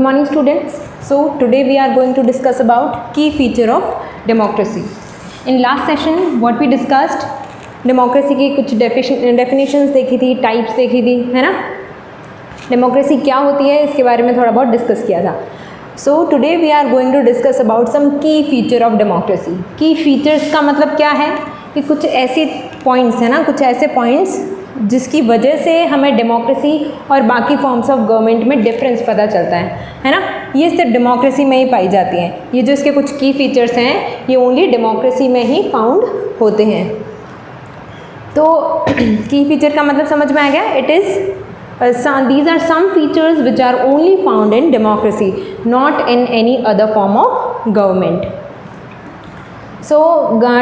morning students. So today we are going to discuss about key feature of democracy. In last session what we discussed, democracy की कुछ definitions देखी थी, types देखी थी, है ना. Democracy क्या होती है इसके बारे में थोड़ा बहुत discuss किया था. So today we are going to discuss about some key feature of democracy. Key features का मतलब क्या है कि कुछ ऐसे points है ना, कुछ ऐसे points जिसकी वजह से हमें डेमोक्रेसी और बाकी फॉर्म्स ऑफ गवर्नमेंट में डिफरेंस पता चलता है ना. ये सिर्फ डेमोक्रेसी में ही पाई जाती हैं. ये जो इसके कुछ की फीचर्स हैं ये ओनली डेमोक्रेसी में ही फाउंड होते हैं. तो की फीचर का मतलब समझ में आ गया. It is these are some features which are only found in democracy, not in any other form of government. So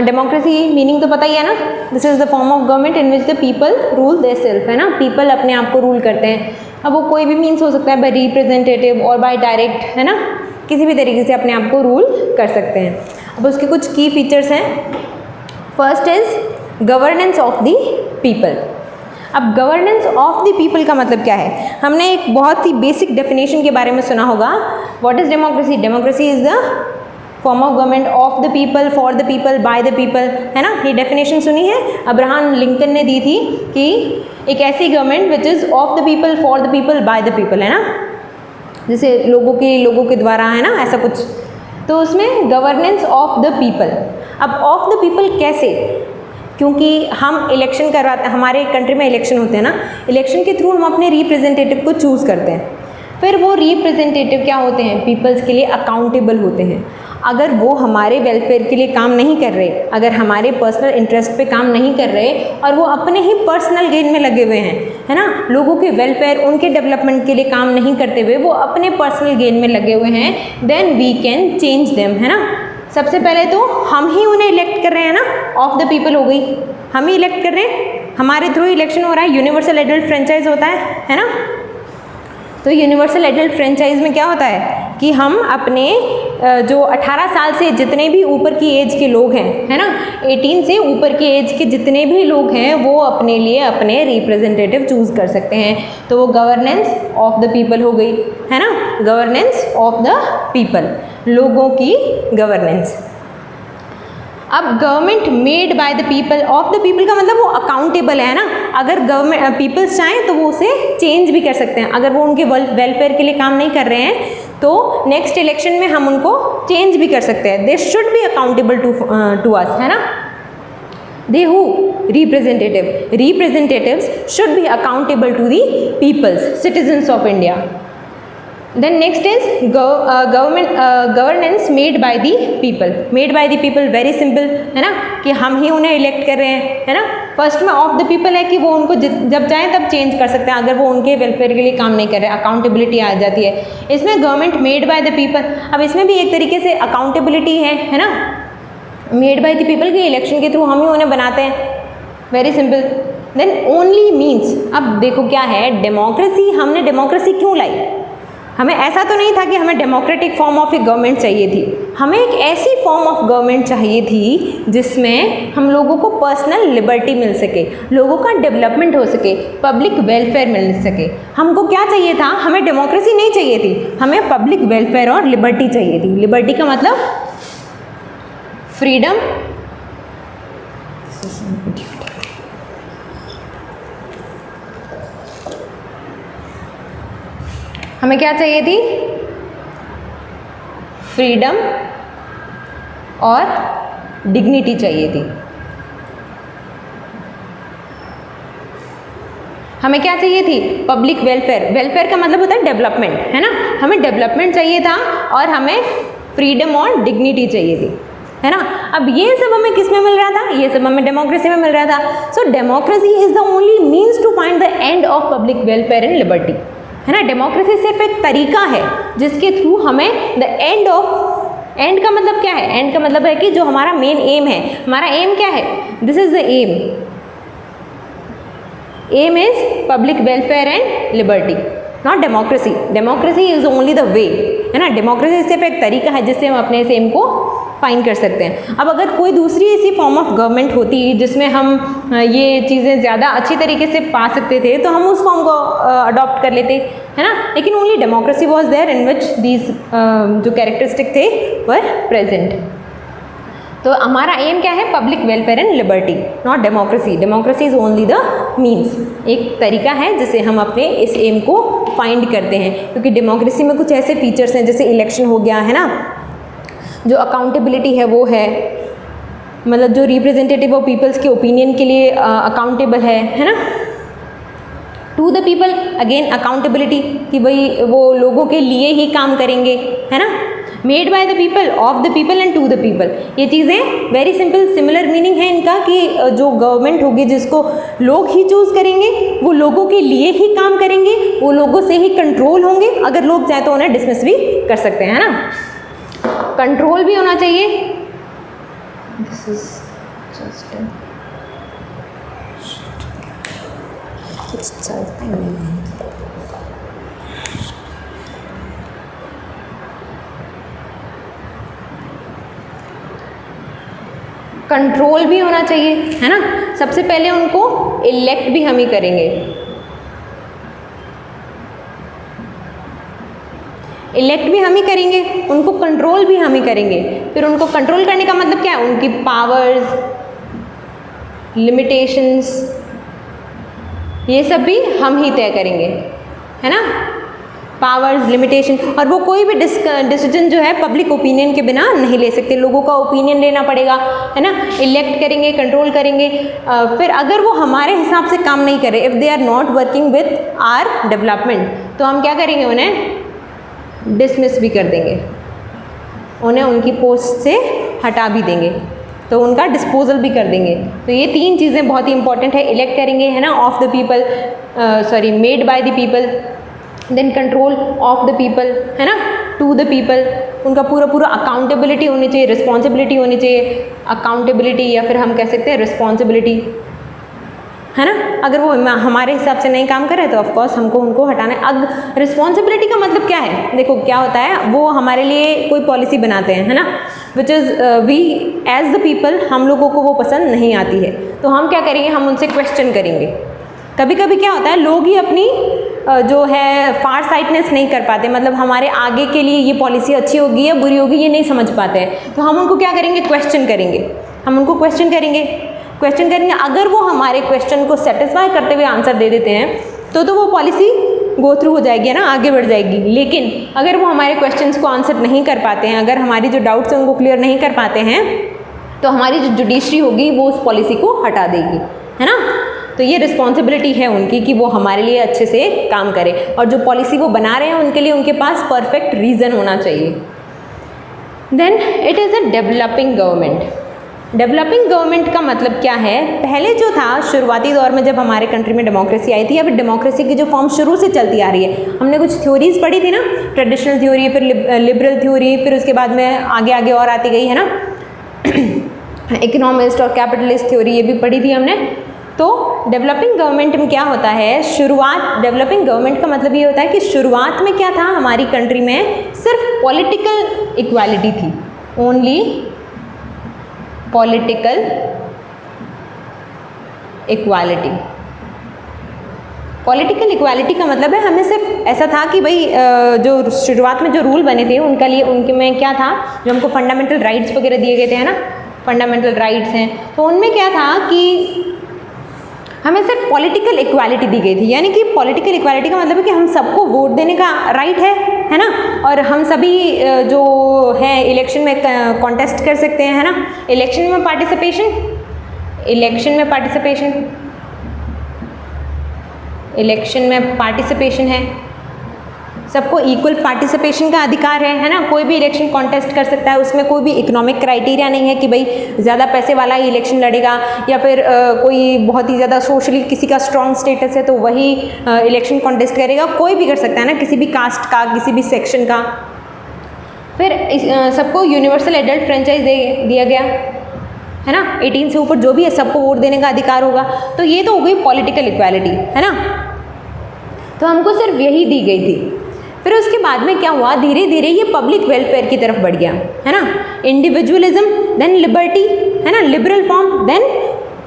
democracy meaning तो पता ही है ना. This is the form of government in which the people rule themselves, है ना. people अपने आप को rule करते हैं. अब वो कोई भी मीन्स हो सकता है, बाय रिप्रेजेंटेटिव और बाय डायरेक्ट, है ना. किसी भी तरीके से अपने आप को रूल कर सकते हैं. अब उसके कुछ की फीचर्स हैं. First is governance of the people. अब गवर्नेंस ऑफ द पीपल का मतलब क्या है. हमने एक बहुत ही बेसिक डेफिनेशन के बारे में सुना होगा. What is democracy. Democracy is the form of government of the people, for the people, by the people, है ना. ये डेफिनेशन सुनी है. अब्राहम लिंकन ने दी थी कि एक ऐसी government which is of the people, for the people, by the people, है ना. जैसे लोगों के द्वारा, है ना, ऐसा कुछ. तो उसमें गवर्नेंस ऑफ द पीपल. अब ऑफ द पीपल कैसे. क्योंकि हम इलेक्शन करवाते, हमारे कंट्री में इलेक्शन होते हैं ना. इलेक्शन के थ्रू हम अपने रिप्रेजेंटेटिव को चूज़ करते हैं. फिर वो रिप्रेजेंटेटिव क्या होते हैं, पीपल्स के लिए अकाउंटेबल होते हैं. अगर वो हमारे वेलफेयर के लिए काम नहीं कर रहे, अगर हमारे पर्सनल इंटरेस्ट पे काम नहीं कर रहे और वो अपने ही पर्सनल गेन में लगे हुए हैं, है ना, लोगों के वेलफेयर, उनके डेवलपमेंट के लिए काम नहीं करते हुए वो अपने पर्सनल गेन में लगे हुए हैं, then we can change them, है ना. सबसे पहले तो हम ही उन्हें इलेक्ट कर रहे हैं ना. ऑफ द पीपल हो गई, हम ही इलेक्ट कर रहे हैं, हमारे थ्रू इलेक्शन हो रहा है. यूनिवर्सल एडल्ट फ्रेंचाइज होता है ना. तो यूनिवर्सल एडल्ट फ्रेंचाइज में क्या होता है कि हम अपने जो 18 साल से जितने भी ऊपर की एज के लोग हैं, है ना, 18 से ऊपर की एज के जितने भी लोग हैं वो अपने लिए अपने रिप्रेजेंटेटिव चूज़ कर सकते हैं. तो वो गवर्नेंस ऑफ द पीपल हो गई, है ना. गवर्नेंस ऑफ द पीपल, लोगों की गवर्नेंस. अब government made by the people. Of the people का मतलब वो अकाउंटेबल है ना. अगर गवर्नमेंट पीपल्स चाहें तो वो उसे चेंज भी कर सकते हैं. अगर वो उनके वेलफेयर के लिए काम नहीं कर रहे हैं तो नेक्स्ट इलेक्शन में हम उनको चेंज भी कर सकते हैं. They should be accountable to us, है ना. They who representatives should be accountable to the peoples, citizens of India. Then next is governance made by the people. Made by the people very simple, है ना, कि हम ही उन्हें elect कर रहे हैं, है ना. फर्स्ट में ऑफ द पीपल है कि वो उनको जब चाहें तब चेंज कर सकते हैं अगर वो उनके वेलफेयर के लिए काम नहीं कर रहे. अकाउंटेबिलिटी आ जाती है इसमें. Government made by the people. अब इसमें भी एक तरीके से अकाउंटेबिलिटी है ना. मेड बाय द पीपल के इलेक्शन के थ्रू हम ही उन्हें बनाते हैं. Very simple. Then only means. अब देखो क्या है डेमोक्रेसी. हमने डेमोक्रेसी क्यों लाई. हमें ऐसा तो नहीं था कि हमें democratic form of A government चाहिए थी. हमें एक ऐसी फॉर्म ऑफ गवर्नमेंट चाहिए थी जिसमें हम लोगों को पर्सनल लिबर्टी मिल सके, लोगों का डेवलपमेंट हो सके, पब्लिक वेलफेयर मिल सके. हमको क्या चाहिए था, हमें डेमोक्रेसी नहीं चाहिए थी, हमें पब्लिक वेलफेयर और लिबर्टी चाहिए थी. लिबर्टी का मतलब फ्रीडम, हमें क्या चाहिए थी, फ्रीडम और डिग्निटी चाहिए थी. हमें क्या चाहिए थी, पब्लिक वेलफेयर. वेलफेयर का मतलब होता है डेवलपमेंट, है ना. हमें डेवलपमेंट चाहिए था और हमें फ्रीडम और डिग्निटी चाहिए थी, है ना. अब ये सब हमें किस में मिल रहा था, ये सब हमें डेमोक्रेसी में मिल रहा था. So democracy is the only means to find the end of public welfare and liberty, है ना. डेमोक्रेसी सिर्फ एक तरीका है जिसके थ्रू हमें द एंड ऑफ, एंड का मतलब क्या है, एंड का मतलब है कि जो हमारा मेन एम है. हमारा एम क्या है, this is the aim. Aim is public welfare and liberty, not democracy. Democracy is only the way, है ना. डेमोक्रेसी सिर्फ एक तरीका है जिससे हम अपने इस एम को फाइंड कर सकते हैं। अब अगर कोई दूसरी ऐसी फॉर्म ऑफ गवर्नमेंट होती जिसमें हम ये चीज़ें ज़्यादा अच्छी तरीके से पा सकते थे तो हम उस फॉर्म को अडॉप्ट कर लेते, है ना। लेकिन only democracy was there in which these जो कैरेक्टरिस्टिक थे वर प्रेजेंट। तो हमारा एम क्या है? Public welfare and liberty, not democracy. Democracy is only the means, एक तरीका है जिससे हम अपने इस एम को फाइंड करते हैं। क्योंकि डेमोक्रेसी में कुछ ऐसे फीचर्स हैं जैसे इलेक्शन हो गया, है ना, जो अकाउंटेबिलिटी है वो है, मतलब जो रिप्रेजेंटेटिव ऑफ पीपल्स के ओपिनियन के लिए अकाउंटेबल है ना। To the people, again accountability कि भाई वो लोगों के लिए ही काम करेंगे, है ना। Made by the people, of the people and to the people, ये चीज़ें वेरी सिंपल सिमिलर मीनिंग है इनका कि जो गवर्नमेंट होगी जिसको लोग ही चूज़ करेंगे, वो लोगों के लिए ही काम करेंगे, वो लोगों से ही कंट्रोल होंगे। अगर लोग चाहे तो उन्हें डिसमिस भी कर सकते हैं, है ना। कंट्रोल भी होना चाहिए। दिस इज जस्ट चलता नहीं है। कंट्रोल भी होना चाहिए, है ना। सबसे पहले उनको इलेक्ट भी हम ही करेंगे, इलेक्ट भी हम ही करेंगे, उनको कंट्रोल भी हम ही करेंगे। फिर उनको कंट्रोल करने का मतलब क्या है? उनकी पावर्स, लिमिटेशंस, ये सब भी हम ही तय करेंगे, है ना। पावर्स, लिमिटेशन, और वो कोई भी डिसीजन जो है पब्लिक ओपिनियन के बिना नहीं ले सकते, लोगों का ओपिनियन लेना पड़ेगा, है ना। इलेक्ट करेंगे, कंट्रोल करेंगे। फिर अगर वो हमारे हिसाब से काम नहीं करे, if they are not working with our development, तो हम क्या करेंगे? उन्हें डिसमिस भी कर देंगे, उन्हें उनकी पोस्ट से हटा भी देंगे, तो उनका डिस्पोजल भी कर देंगे। तो ये तीन चीज़ें बहुत ही इंपॉर्टेंट है। इलेक्ट करेंगे, है ना, of the people, sorry made by the people, then control of the people, है ना, टू द पीपल। उनका पूरा अकाउंटेबिलिटी होनी चाहिए, रिस्पॉन्सिबिलिटी होनी चाहिए। अकाउंटेबिलिटी या फिर हम कह सकते हैं रिस्पॉन्सिबिलिटी, है ना। अगर वो हमारे हिसाब से नहीं काम करे तो ऑफकोर्स हमको उनको हटाना है। अब रिस्पॉन्सिबिलिटी का मतलब क्या है? देखो क्या होता है, वो हमारे लिए कोई पॉलिसी बनाते हैं, है ना, which is we as the people, हम लोगों को वो पसंद नहीं आती है, तो हम क्या करेंगे? हम उनसे क्वेश्चन करेंगे। कभी कभी क्या होता है, लोग ही अपनी जो है फार साइटनेस नहीं कर पाते, मतलब हमारे आगे के लिए ये पॉलिसी अच्छी होगी या बुरी होगी ये नहीं समझ पाते हैं, तो हम उनको क्या करेंगे? क्वेश्चन करेंगे। हम उनको क्वेश्चन करेंगे। अगर वो हमारे क्वेश्चन को सेटिस्फाई करते हुए आंसर दे देते हैं तो वो पॉलिसी गो थ्रू हो जाएगी, ना, आगे बढ़ जाएगी। लेकिन अगर वो हमारे क्वेश्चंस को आंसर नहीं कर पाते हैं, अगर हमारी जो डाउट्स हैं उनको क्लियर नहीं कर पाते हैं, तो हमारी जो जुडिशरी होगी वो उस पॉलिसी को हटा देगी, है ना। तो ये रिस्पॉन्सिबिलिटी है उनकी कि वो हमारे लिए अच्छे से काम करें, और जो पॉलिसी वो बना रहे हैं उनके लिए उनके पास परफेक्ट रीज़न होना चाहिए। Then it is a developing government. Developing government का मतलब क्या है? पहले जो था शुरुआती दौर में जब हमारे कंट्री में डेमोक्रेसी आई थी, या फिर डेमोक्रेसी की जो फॉर्म शुरू से चलती आ रही है, हमने कुछ थ्योरीज पढ़ी थी ना, ट्रेडिशनल थ्योरी, फिर लिबरल थ्योरी, फिर उसके बाद में आगे आगे और आती गई, है ना, इकोनॉमिस्ट और कैपिटलिस्ट थ्योरी, ये भी पढ़ी थी हमने। तो डेवलपिंग गवर्नमेंट में क्या होता है? शुरुआत, डेवलपिंग गवर्नमेंट का मतलब ये होता है कि शुरुआत में क्या था हमारी कंट्री में? सिर्फ पॉलिटिकल इक्वालिटी थी, only political equality. Political equality का मतलब है हमें सिर्फ ऐसा था कि भाई जो शुरुआत में जो रूल बने थे उनका लिए, उनके में क्या था, जो हमको फंडामेंटल राइट्स वगैरह दिए गए थे, है ना, फंडामेंटल राइट्स हैं, तो उनमें क्या था कि हमें सिर्फ पॉलिटिकल इक्वालिटी दी गई थी। यानी कि पॉलिटिकल इक्वालिटी का मतलब है कि हम सबको वोट देने का राइट है ना, और हम सभी जो है इलेक्शन में कॉन्टेस्ट कर सकते हैं, है ना, इलेक्शन में पार्टिसिपेशन है, सबको इक्वल पार्टिसिपेशन का अधिकार है ना, कोई भी इलेक्शन कॉन्टेस्ट कर सकता है, उसमें कोई भी इकोनॉमिक क्राइटेरिया नहीं है कि भाई ज़्यादा पैसे वाला ही इलेक्शन लड़ेगा, या फिर कोई बहुत ही ज़्यादा सोशली किसी का स्ट्रॉन्ग स्टेटस है तो वही इलेक्शन कॉन्टेस्ट करेगा, कोई भी कर सकता है ना, किसी भी कास्ट का, किसी भी सेक्शन का। फिर सबको यूनिवर्सल एडल्ट फ्रेंचाइज दिया गया, है ना, 18 से ऊपर जो भी है सबको वोट देने का अधिकार होगा। तो ये तो हो गई पॉलिटिकल इक्वालिटी, है ना, तो हमको सिर्फ यही दी गई थी। फिर उसके बाद में क्या हुआ, धीरे धीरे ये पब्लिक वेलफेयर की तरफ बढ़ गया, है ना, इंडिविजुअलिज्म, देन लिबर्टी, है ना, लिबरल फॉर्म, देन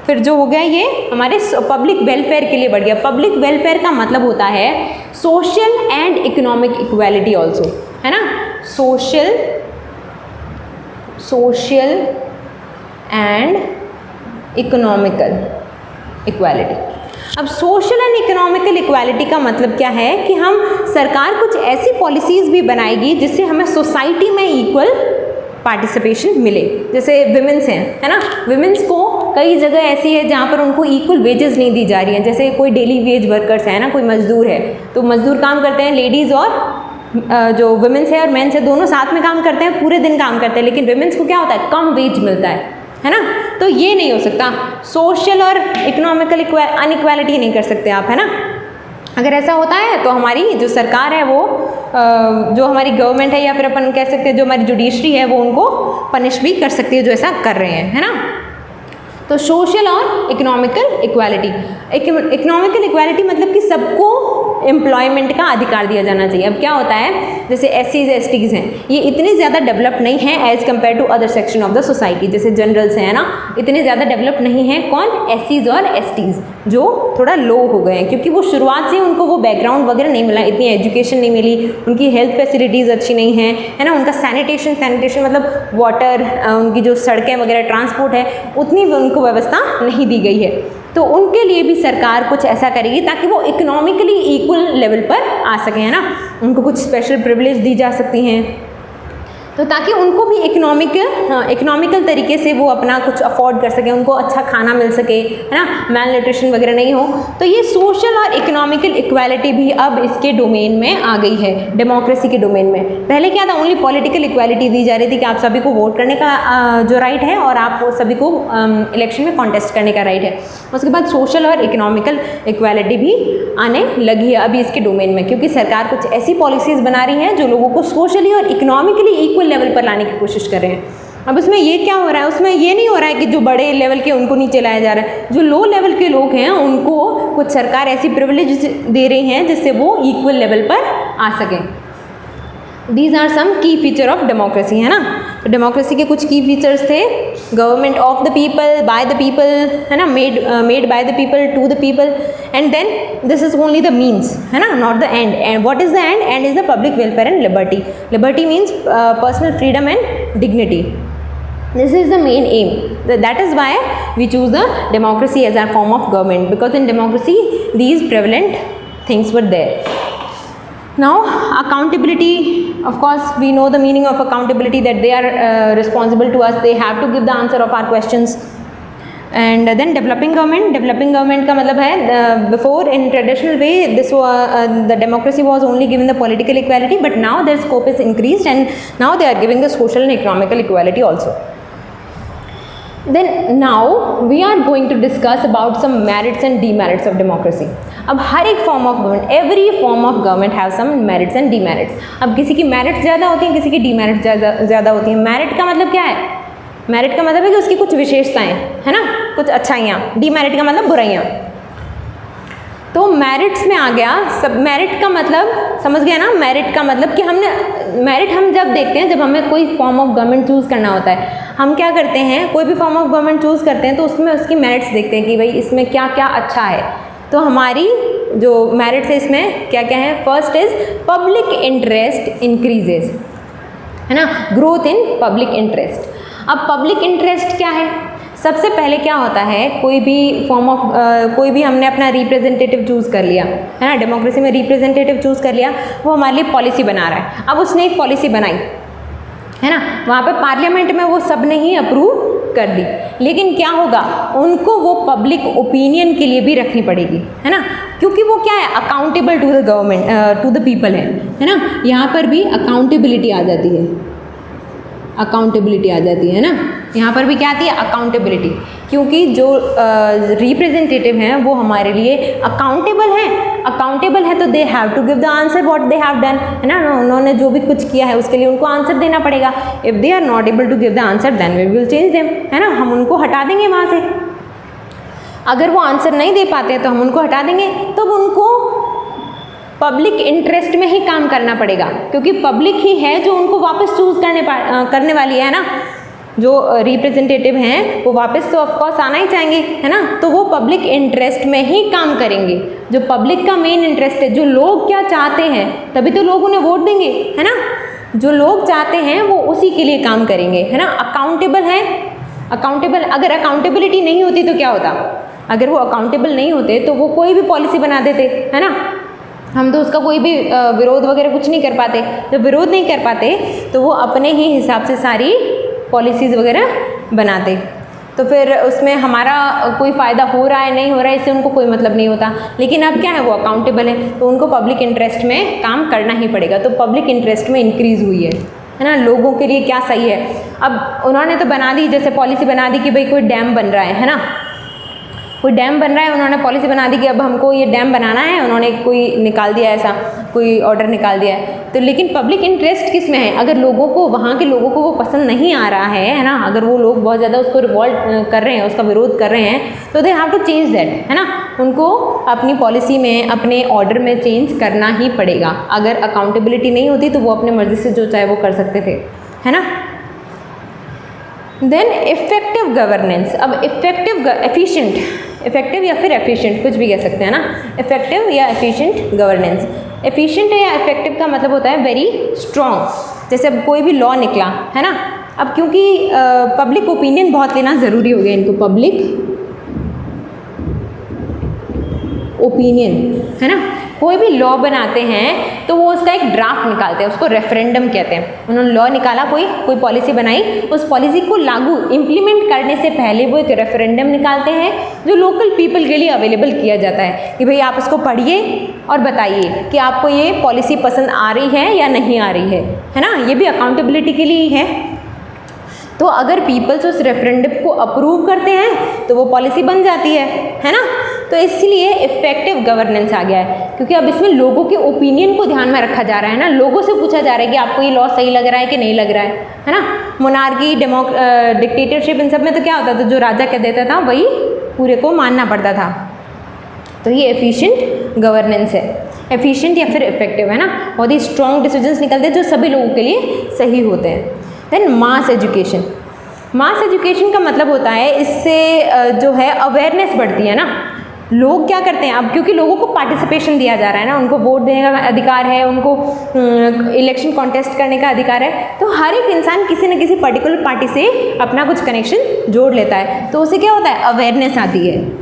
फिर जो हो गया ये हमारे पब्लिक वेलफेयर के लिए बढ़ गया। पब्लिक वेलफेयर का मतलब होता है social and economic equality also, है ना, सोशल एंड इकोनॉमिकल इक्वालिटी। अब सोशल एंड इकोनॉमिकल इक्वालिटी का मतलब क्या है कि हम सरकार कुछ ऐसी पॉलिसीज़ भी बनाएगी जिससे हमें सोसाइटी में इक्वल पार्टिसिपेशन मिले। जैसे विमेंस हैं, है ना, विमेंस को कई जगह ऐसी है जहाँ पर उनको इक्वल वेजेस नहीं दी जा रही हैं। जैसे कोई डेली वेज वर्कर्स है ना, कोई मजदूर है, तो मजदूर काम करते हैं, लेडीज़ और जो वुमेन्स है और मेंस है दोनों साथ में काम करते हैं, पूरे दिन काम करते हैं, लेकिन विमेंस को क्या होता है, कम वेज मिलता है ना। तो ये नहीं हो सकता, सोशल और इकोनॉमिकल अनइक्वालिटी नहीं कर सकते आप, है ना। अगर ऐसा होता है तो हमारी जो सरकार है वो जो हमारी गवर्नमेंट है या फिर अपन कह सकते हैं जो हमारी जुडिशरी है वो उनको पनिश भी कर सकती है जो ऐसा कर रहे हैं, है ना। तो सोशल और इकोनॉमिकल इक्वालिटी, इकोनॉमिकल इक्वालिटी मतलब कि सबको एम्प्लॉयमेंट का अधिकार दिया जाना चाहिए। अब क्या होता है, जैसे एससीज एसटीज़ हैं, ये इतने ज़्यादा डेवलप नहीं हैं as compare to other section of the society. जैसे जनरल्स हैं ना, इतने ज़्यादा डेवलप नहीं हैं कौन, एससीज और एसटीज़, जो थोड़ा लो हो गए हैं क्योंकि वो शुरुआत से उनको वो बैकग्राउंड वगैरह नहीं मिला, इतनी एजुकेशन नहीं मिली, उनकी हेल्थ फैसिलिटीज़ अच्छी नहीं हैं, है ना, उनका सैनिटेशन मतलब वाटर, उनकी जो सड़कें वगैरह ट्रांसपोर्ट है उतनी उनको व्यवस्था नहीं दी गई है। तो उनके लिए भी सरकार कुछ ऐसा करेगी ताकि वो इकोनॉमिकली इक्वल लेवल पर आ सकें, है ना। उनको कुछ स्पेशल प्रिविलेज दी जा सकती हैं, तो ताकि उनको भी इकोनॉमिकल तरीके से वो अपना कुछ अफोर्ड कर सकें, उनको अच्छा खाना मिल सके, है ना, मैल न्यूट्रिशन वगैरह नहीं हो। तो ये सोशल और इकोनॉमिकल इक्वालिटी भी अब इसके डोमेन में आ गई है, डेमोक्रेसी के डोमेन में। पहले क्या था, ओनली पॉलिटिकल इक्वालिटी दी जा रही थी कि आप सभी को वोट करने का जो राइट है और आप सभी को इलेक्शन में कॉन्टेस्ट करने का राइट है। उसके बाद सोशल और इकोनॉमिकल इक्वालिटी भी आने लगी है अभी इसके डोमेन में, क्योंकि सरकार कुछ ऐसी पॉलिसीज़ बना रही हैं जो लोगों को सोशली और इकोनॉमिकली इक्वल लेवल पर लाने की कोशिश कर रहे हैं। अब उसमें ये क्या हो रहा है, उसमें ये नहीं हो रहा है कि जो बड़े लेवल के उनको नीचे लाया जा रहा है, जो लो लेवल के लोग हैं उनको कुछ सरकार ऐसी प्रिविलेज दे रही हैं जिससे वो इक्वल लेवल पर आ सकें। दीज आर सम की फीचर ऑफ डेमोक्रेसी, है ना। तो डेमोक्रेसी के कुछ की फीचर्स थे, government of the people, by the people, है ना, made by the people, to the people, and then this is only the means, है ना, not the end. End what is the end? End is the public welfare and liberty. Liberty means personal freedom and dignity. This is the main aim. That is why we choose the democracy as our form of government, because in democracy these prevalent things were there. Now accountability, of course we know the meaning of accountability, that they are responsible to us, they have to give the answer of our questions. And then developing government का मतलब है before in traditional way this the democracy was only given the political equality, but now their scope is increased and now they are giving the social and economical equality also. Then now we are going to discuss about some merits and demerits of democracy. अब हर एक form of government, every form of government have some merits and demerits. अब किसी की merits ज़्यादा होती हैं, किसी की डीमेरिट्स ज़्यादा होती हैं. मेरिट का मतलब क्या है? मेरिट का मतलब है कि उसकी कुछ विशेषताएं, है ना, कुछ अच्छाइयाँ. डीमेरिट का मतलब बुराइयाँ. तो मेरिट्स में आ गया सब. मेरिट का मतलब समझ गया ना. मेरिट का मतलब कि मेरिट हम जब देखते हैं, जब हमें कोई फॉर्म ऑफ गवर्नमेंट चूज़ करना होता है, हम क्या करते हैं, कोई भी फॉर्म ऑफ गवर्नमेंट चूज़ करते हैं तो उसमें उसकी मेरिट्स देखते हैं कि भाई इसमें क्या क्या अच्छा है. तो हमारी जो मेरिट्स है इसमें क्या क्या है? First is public interest increases, है ना, ग्रोथ इन पब्लिक इंटरेस्ट. अब पब्लिक इंटरेस्ट क्या है? सबसे पहले क्या होता है, कोई भी फॉर्म ऑफ कोई भी हमने अपना रिप्रेजेंटेटिव चूज़ कर लिया, है ना, डेमोक्रेसी में रिप्रेजेंटेटिव चूज़ कर लिया, वो हमारे लिए पॉलिसी बना रहा है. अब उसने एक पॉलिसी बनाई, है ना, वहाँ पे पार्लियामेंट में वो सब ने ही अप्रूव कर दी, लेकिन क्या होगा, उनको वो पब्लिक ओपिनियन के लिए भी रखनी पड़ेगी, है ना, क्योंकि वो क्या है, accountable to the government, to the people है ना. यहाँ पर भी अकाउंटेबिलिटी आ जाती है, अकाउंटेबिलिटी आ जाती है ना. यहाँ पर भी क्या आती है? अकाउंटेबिलिटी. क्योंकि जो रिप्रेजेंटेटिव हैं वो हमारे लिए अकाउंटेबल हैं. अकाउंटेबल है तो they have to give the answer what they have done, है ना. उन्होंने जो भी कुछ किया है उसके लिए उनको आंसर देना पड़ेगा. If they are not able to give the answer then we will change them, है ना. हम उनको हटा देंगे वहाँ से. अगर वो आंसर नहीं दे पाते तो हम उनको हटा देंगे. तो उनको पब्लिक इंटरेस्ट में ही काम करना पड़ेगा, क्योंकि पब्लिक ही है जो उनको वापस चूज करने वाली है ना, जो रिप्रेजेंटेटिव हैं वो वापस तो ऑफकोर्स आना ही चाहेंगे, है ना। तो वो पब्लिक इंटरेस्ट में ही काम करेंगे, जो पब्लिक का मेन इंटरेस्ट है, जो लोग क्या चाहते हैं तभी तो लोग उन्हें वोट देंगे, है ना। जो लोग चाहते हैं वो उसी के लिए काम करेंगे, है ना। अकाउंटेबल है, अकाउंटेबल, अगर अकाउंटेबिलिटी नहीं होती तो क्या होता, अगर वो अकाउंटेबल नहीं होते तो वो कोई भी पॉलिसी बना देते, है ना। हम तो उसका कोई भी विरोध वगैरह कुछ नहीं कर पाते। जब विरोध नहीं कर पाते तो वो अपने ही हिसाब से सारी पॉलिसीज़ वगैरह बनाते, तो फिर उसमें हमारा कोई फ़ायदा हो रहा है नहीं हो रहा है इससे उनको कोई मतलब नहीं होता। लेकिन अब क्या है, वो अकाउंटेबल है तो उनको पब्लिक इंटरेस्ट में काम करना ही पड़ेगा। तो पब्लिक इंटरेस्ट में इंक्रीज़ हुई है ना, लोगों के लिए क्या सही है। अब उन्होंने तो बना दी, जैसे पॉलिसी बना दी कि भाई कोई डैम बन रहा है ना, कोई डैम बन रहा है, उन्होंने पॉलिसी बना दी कि अब हमको ये डैम बनाना है, उन्होंने कोई निकाल दिया, ऐसा कोई ऑर्डर निकाल दिया है। तो लेकिन पब्लिक इंटरेस्ट किस में है, अगर लोगों को, वहाँ के लोगों को वो पसंद नहीं आ रहा है ना, अगर वो लोग बहुत ज़्यादा उसको रिवॉल्ट कर रहे हैं, उसका विरोध कर रहे हैं, तो they have to change that, है ना। उनको अपनी पॉलिसी में, अपने ऑर्डर में चेंज करना ही पड़ेगा। अगर अकाउंटेबिलिटी नहीं होती तो वो अपने मर्जी से जो चाहे वो कर सकते थे, है ना। Then effective governance. अब एफिशिएंट, इफेक्टिव या फिर एफिशिएंट कुछ भी कह सकते हैं ना, इफेक्टिव या एफिशिएंट गवर्नेंस। एफिशिएंट या इफेक्टिव का मतलब होता है वेरी स्ट्रॉन्ग। जैसे अब कोई भी लॉ निकला, है ना, अब क्योंकि पब्लिक ओपिनियन बहुत लेना ज़रूरी हो गया इनको, पब्लिक ओपिनियन, है ना। कोई भी लॉ बनाते हैं तो वो उसका एक ड्राफ्ट निकालते हैं, उसको रेफरेंडम कहते हैं। उन्होंने लॉ निकाला, कोई पॉलिसी बनाई, उस पॉलिसी को लागू इम्प्लीमेंट करने से पहले वो एक रेफरेंडम निकालते हैं जो लोकल पीपल के लिए अवेलेबल किया जाता है कि भाई आप इसको पढ़िए और बताइए कि आपको ये पॉलिसी पसंद आ रही है या नहीं आ रही है ना। ये भी अकाउंटेबिलिटी के लिए ही है। तो अगर पीपल्स उस रेफरेंडम को अप्रूव करते हैं तो वो पॉलिसी बन जाती है ना। तो इसलिए इफेक्टिव गवर्नेंस आ गया है, क्योंकि अब इसमें लोगों के ओपिनियन को ध्यान में रखा जा रहा है ना। लोगों से पूछा जा रहा है कि आपको ये लॉ सही लग रहा है कि नहीं लग रहा है ना। मोनार्की, डिक्टेटरशिप, इन सब में तो क्या होता था, जो राजा कह देता था वही पूरे को मानना पड़ता था। तो ये एफिशिएंट गवर्नेंस है, एफिशिएंट या फिर इफेक्टिव, है ना। बहुत ही स्ट्रॉन्ग डिसीजंस निकलते हैं जो सभी लोगों के लिए सही होते हैं। Then mass education. Mass education का मतलब होता है इससे जो है अवेयरनेस बढ़ती है ना। लोग क्या करते हैं अब, क्योंकि लोगों को पार्टिसिपेशन दिया जा रहा है ना, उनको वोट देने का अधिकार है, उनको इलेक्शन कॉन्टेस्ट करने का अधिकार है, तो हर एक इंसान किसी न किसी पर्टिकुलर पार्टी से अपना कुछ कनेक्शन जोड़ लेता है, तो उससे क्या होता है, अवेयरनेस आती है।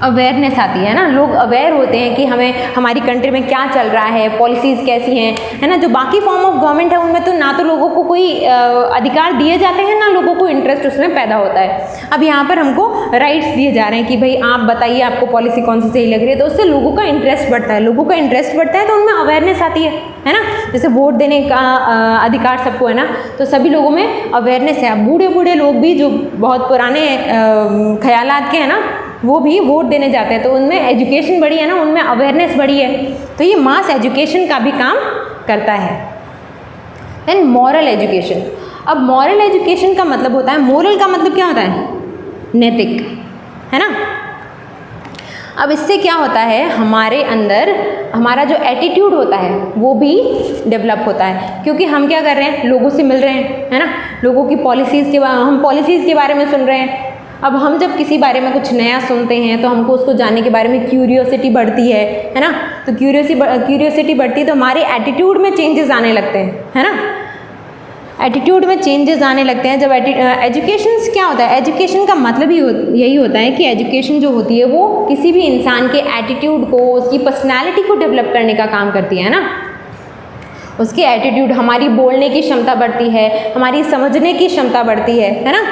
अवेयरनेस आती है ना, लोग अवेयर होते हैं कि हमें हमारी कंट्री में क्या चल रहा है, पॉलिसीज़ कैसी हैं, है ना। जो बाकी फॉर्म ऑफ गवर्नमेंट है उनमें तो ना तो लोगों को कोई अधिकार दिए जाते हैं, ना लोगों को इंटरेस्ट उसमें पैदा होता है। अब यहाँ पर हमको राइट्स दिए जा रहे हैं कि भाई आप बताइए आपको पॉलिसी कौन सी सही लग रही है, तो उससे लोगों का इंटरेस्ट बढ़ता है। लोगों का इंटरेस्ट बढ़ता है तो उनमें अवेयरनेस आती है ना। जैसे वोट देने का अधिकार सबको है ना, तो सभी लोगों में अवेयरनेस है। अब बूढ़े बूढ़े लोग भी जो बहुत पुराने ख्यालात के हैं ना, वो भी वोट देने जाते हैं, तो उनमें एजुकेशन बढ़ी है ना, उनमें अवेयरनेस बढ़ी है। तो ये मास एजुकेशन का भी काम करता है। And moral education. अब मॉरल एजुकेशन का मतलब होता है, मोरल का मतलब क्या होता है, नैतिक, है ना। अब इससे क्या होता है, हमारे अंदर हमारा जो एटीट्यूड होता है वो भी डेवलप होता है, क्योंकि हम क्या कर रहे हैं, लोगों से मिल रहे हैं, है ना। लोगों की पॉलिसीज़ के हम पॉलिसीज़ के बारे में सुन रहे हैं। अब हम जब किसी बारे में कुछ नया सुनते हैं तो हमको उसको जानने के बारे में क्यूरियोसिटी बढ़ती है ना। तो क्यूरियोसिटी बढ़ती है तो हमारे एटीट्यूड में चेंजेस आने लगते हैं, है ना। एटीट्यूड में चेंजेस आने लगते हैं जब एजुकेशन क्या होता है, एजुकेशन का मतलब ही यही होता है कि एजुकेशन जो होती है वो किसी भी इंसान के एटीट्यूड को, उसकी पर्सनैलिटी को डेवलप करने का काम करती है ना। उसके एटीट्यूड, हमारी बोलने की क्षमता बढ़ती है, हमारी समझने की क्षमता बढ़ती है ना।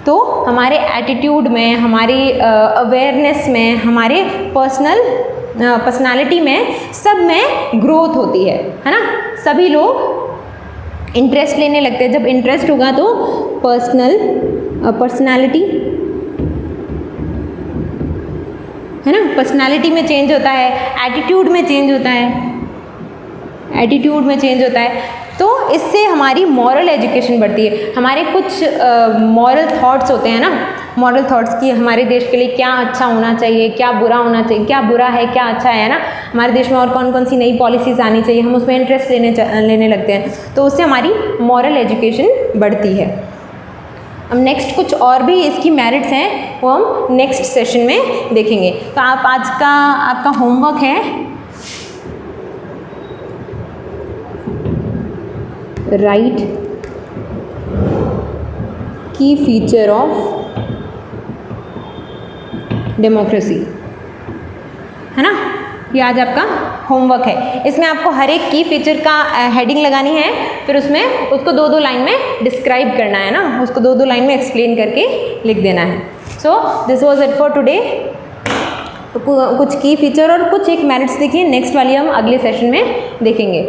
तो हमारे एटीट्यूड में, हमारी अवेयरनेस में, हमारे पर्सनालिटी में, सब में ग्रोथ होती है ना। सभी लोग इंटरेस्ट लेने लगते हैं। जब इंटरेस्ट होगा तो पर्सनालिटी, है ना, पर्सनालिटी में चेंज होता है, एटीट्यूड में चेंज होता है, एटीट्यूड में चेंज होता है। तो इससे हमारी मॉरल एजुकेशन बढ़ती है। हमारे कुछ मॉरल थॉट्स होते हैं ना, मॉरल थॉट्स की हमारे देश के लिए क्या अच्छा होना चाहिए, क्या बुरा होना चाहिए, क्या बुरा है क्या अच्छा है ना, हमारे देश में और कौन कौन सी नई पॉलिसीज़ आनी चाहिए, हम उसमें इंटरेस्ट लेने लगते हैं, तो उससे हमारी मॉरल एजुकेशन बढ़ती है। अब नेक्स्ट कुछ और भी इसकी मेरिट्स हैं वो हम नेक्स्ट सेशन में देखेंगे। तो आप आज का आपका होमवर्क है राइट की फीचर ऑफ डेमोक्रेसी, है ना, ये आज आपका होमवर्क है। इसमें आपको हर एक की फीचर का हेडिंग लगानी है, फिर उसमें उसको 2-2 लाइन में डिस्क्राइब करना है ना, उसको 2-2 लाइन में एक्सप्लेन करके लिख देना है। So this was it for today. तो कुछ की फीचर और कुछ एक मेरिट्स देखिए, नेक्स्ट वाली हम अगले सेशन में देखेंगे।